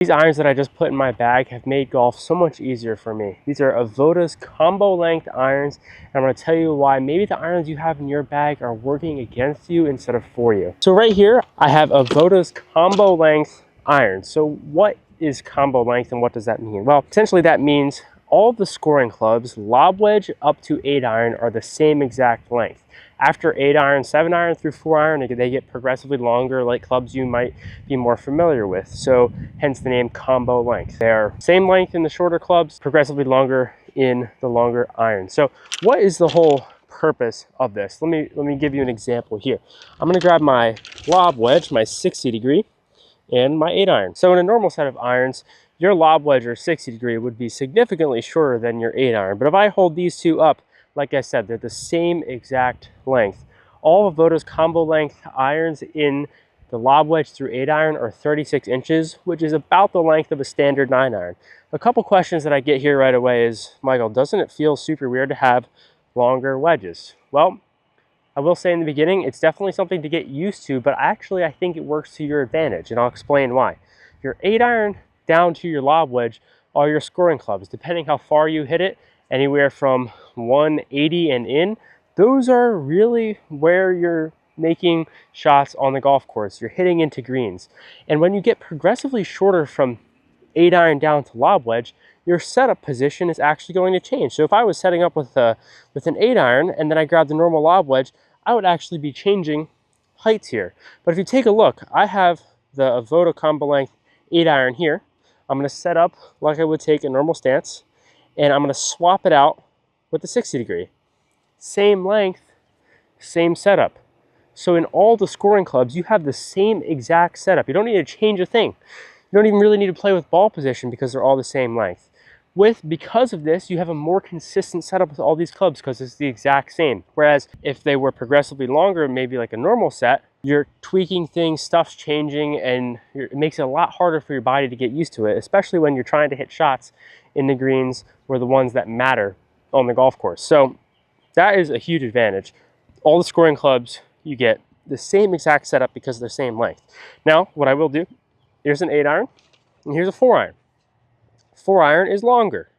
These irons that I just put in my bag have made golf so much easier for me. These are AVODA's combo length irons, and I'm going to tell you why maybe the irons you have in your bag are working against you instead of for you. So right here, I have AVODA's combo length irons. So what is combo length and what does that mean? Well, essentially that means all of the scoring clubs, lob wedge up to 8 iron, are the same exact length. After 8 iron, 7 iron through 4 iron, they get progressively longer, like clubs you might be more familiar with. So hence the name combo length. They're same length in the shorter clubs, progressively longer in the longer iron. So what is the whole purpose of this? Let me give you an example here. I'm going to grab my lob wedge, my 60 degree, and my 8 iron. So in a normal set of irons, your lob wedge or 60 degree would be significantly shorter than your 8 iron. But if I hold these two up, like I said, they're the same exact length. All of AVODA's combo length irons in the lob wedge through 8 iron are 36 inches, which is about the length of a standard 9 iron. A couple questions that I get here right away is, Michael, doesn't it feel super weird to have longer wedges? Well, I will say in the beginning, it's definitely something to get used to, but actually I think it works to your advantage, and I'll explain why. Your 8 iron down to your lob wedge are your scoring clubs. Depending how far you hit it, anywhere from 180 and in, those are really where you're making shots on the golf course. You're hitting into greens. And when you get progressively shorter from 8 iron down to lob wedge, your setup position is actually going to change. So if I was setting up with an 8 iron and then I grabbed the normal lob wedge, I would actually be changing heights here. But if you take a look, I have the AVODA combo length 8 iron here. I'm going to set up like I would take a normal stance, and I'm going to swap it out with the 60 degree. Same length, same setup. So in all the scoring clubs, you have the same exact setup. You don't need to change a thing. You don't even really need to play with ball position because they're all the same length. Because of this, you have a more consistent setup with all these clubs because it's the exact same. Whereas if they were progressively longer, maybe like a normal set, you're tweaking things, stuff's changing, and it makes it a lot harder for your body to get used to it, especially when you're trying to hit shots in the greens or the ones that matter on the golf course. So that is a huge advantage. All the scoring clubs, you get the same exact setup because they're the same length. Now, what I will do, here's an 8 iron and here's a 4 iron. 4 iron is longer,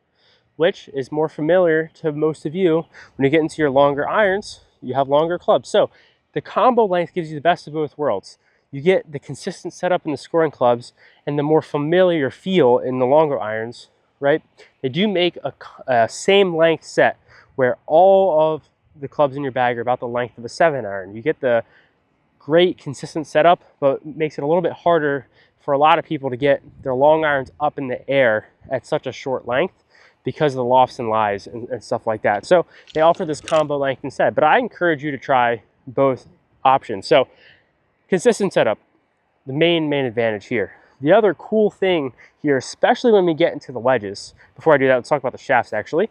which is more familiar to most of you. When you get into your longer irons, you have longer clubs. So the combo length gives you the best of both worlds. You get the consistent setup in the scoring clubs and the more familiar feel in the longer irons, right? They do make a same length set where all of the clubs in your bag are about the length of a 7 iron. You get the great consistent setup, but it makes it a little bit harder for a lot of people to get their long irons up in the air at such a short length because of the lofts and lies and stuff like that. So they offer this combo length instead, but I encourage you to try both options. So consistent setup, the main advantage here. The other cool thing here, especially when we get into the wedges, before I do that, let's talk about the shafts actually.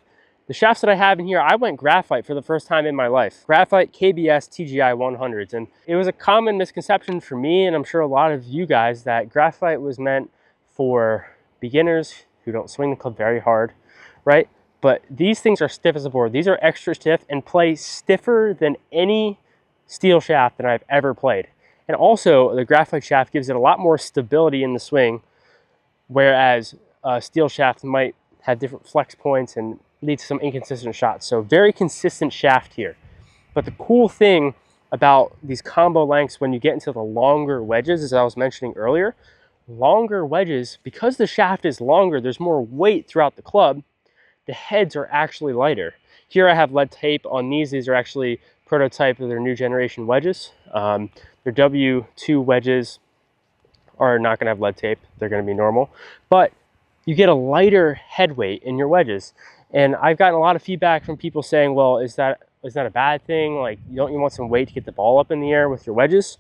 The shafts that I have in here, I went graphite for the first time in my life. Graphite KBS TGI 100s. And it was a common misconception for me, and I'm sure a lot of you guys, that graphite was meant for beginners who don't swing the club very hard, right? But these things are stiff as a board. These are extra stiff and play stiffer than any steel shaft that I've ever played. And also, the graphite shaft gives it a lot more stability in the swing, whereas a steel shaft might have different flex points and lead to some inconsistent shots. So very consistent shaft here. But the cool thing about these combo lengths when you get into the longer wedges, as I was mentioning earlier, longer wedges, because the shaft is longer, there's more weight throughout the club, the heads are actually lighter. Here I have lead tape on these. These are actually prototype of their new generation wedges. Their W2 wedges are not going to have lead tape. They're going to be normal. But you get a lighter head weight in your wedges. And I've gotten a lot of feedback from people saying, well, is that a bad thing? Like, don't you want some weight to get the ball up in the air with your wedges?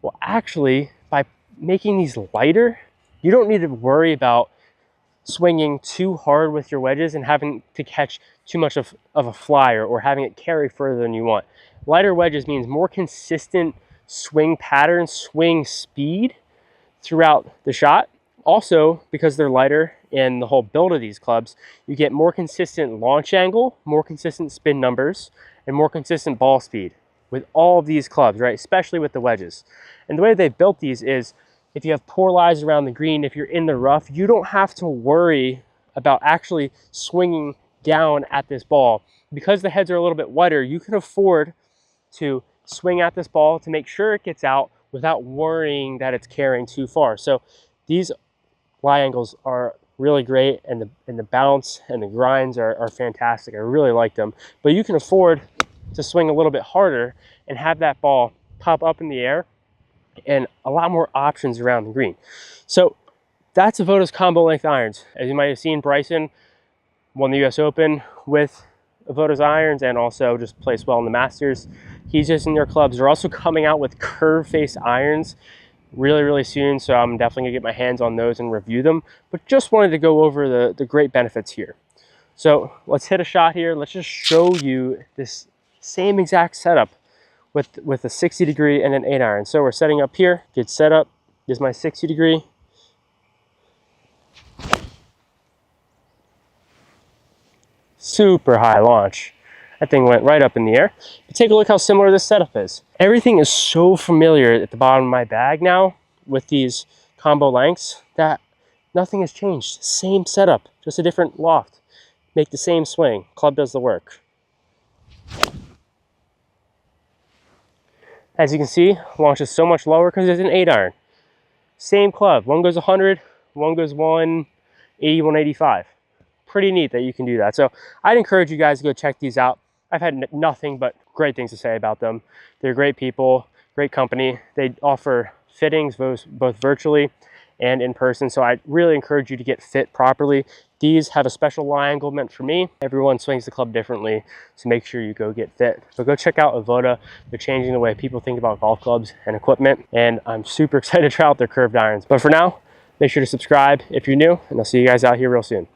Well, actually, by making these lighter, you don't need to worry about swinging too hard with your wedges and having to catch too much of a flyer or having it carry further than you want. Lighter wedges means more consistent swing pattern, swing speed throughout the shot. Also, because they're lighter and the whole build of these clubs, you get more consistent launch angle, more consistent spin numbers, and more consistent ball speed with all of these clubs, right? Especially with the wedges. And the way they've built these is if you have poor lies around the green, if you're in the rough, you don't have to worry about actually swinging down at this ball. Because the heads are a little bit wider, you can afford to swing at this ball to make sure it gets out without worrying that it's carrying too far. So these lie angles are really great, and the bounce and the grinds are fantastic. I really like them. But you can afford to swing a little bit harder and have that ball pop up in the air, and a lot more options around the green. So that's AVODA's combo length irons. As you might have seen, Bryson won the US Open with AVODA's irons and also just placed well in the Masters. He's just in their clubs. They're also coming out with curve face irons really soon, so I'm definitely gonna get my hands on those and review them, but just wanted to go over the great benefits here. So let's hit a shot here. Let's just show you this same exact setup with a 60 degree and an 8 iron. So we're setting up here, get set up. This is my 60 degree. Super high launch. That thing went right up in the air. But take a look how similar this setup is. Everything is so familiar at the bottom of my bag now with these combo lengths that nothing has changed. Same setup, just a different loft. Make the same swing. Club does the work. As you can see, launch is so much lower because it's an 8 iron. Same club. One goes 100, one goes 180, 185. Pretty neat that you can do that. So I'd encourage you guys to go check these out. I've had nothing but great things to say about them. They're great people, great company. They offer fittings both virtually and in person. So I really encourage you to get fit properly. These have a special lie angle meant for me. Everyone swings the club differently, so make sure you go get fit. But go check out AVODA. They're changing the way people think about golf clubs and equipment, and I'm super excited to try out their curved irons. But for now, make sure to subscribe if you're new, and I'll see you guys out here real soon.